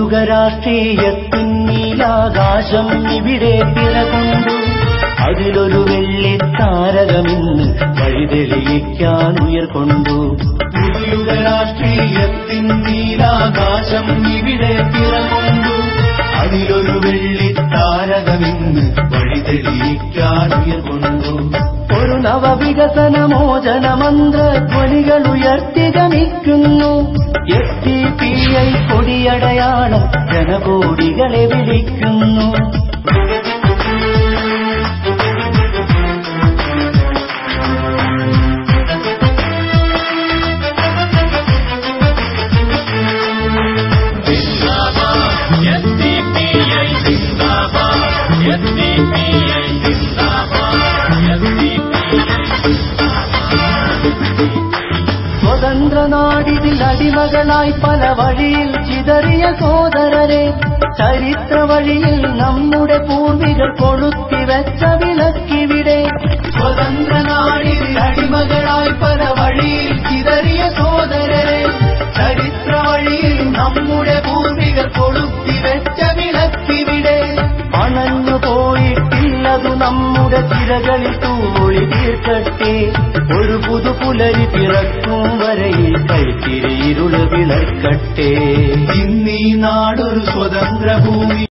പുതുയുഗ രാഷ്ട്രീയത്തിൻ നീലാകാശം ഇവിടെ പിറകൊണ്ടു. അതിലൊരു വെള്ളിത്താരകമിന്ന് വഴിതെളിയിക്കാൻ ഉയർകൊണ്ടു. പുതുയുഗ രാഷ്ട്രീയത്തിൻ നീലാകാശം ഇവിടെ പിറകൊണ്ടു. അതിലൊരു വെള്ളിത്താരകമിന്ന് വഴിതെളിയിക്കാൻ ഉയർകൊണ്ടു. ഒരു നവവികസന മോചന മന്ത്രധ്വനികൾ ഉയർത്തി ഗമിക്കുന്നു. SDPI കൊടിയടയാളം ജനകോടികളെ വിളിക്കുന്നു. സ്വതന്ത്ര നാടിതിൽ അടിമകളായി പല വഴിയിൽ ചിതറിയ സോദരരെ, ചരിത്ര വഴിയിൽ നമ്മുടെ പൂർവികർ കൊളുത്തിവെച്ച വിളക്കിവിടെ. സ്വതന്ത്ര നാടിതിൽ അടിമകളായി പല വഴിയിൽ ചിതറിയ സോദരരെ, ചരിത്ര വഴിയിൽ നമ്മുടെ പൂർവികർ കൊളുത്തിവെച്ച വിളക്കിവിടെ. അണഞ്ഞു പോയിട്ടില്ലതു നമ്മുടെ തിരകളിൽ തൂളി തീർക്കട്ടെ. ഒരു പുതുപുലരി പിറക്കും വരയിൽ കൈത്തിരിയിരുള് വിളക്കട്ടെ. ഇന്നീ നാടൊരു സ്വതന്ത്ര ഭൂമി.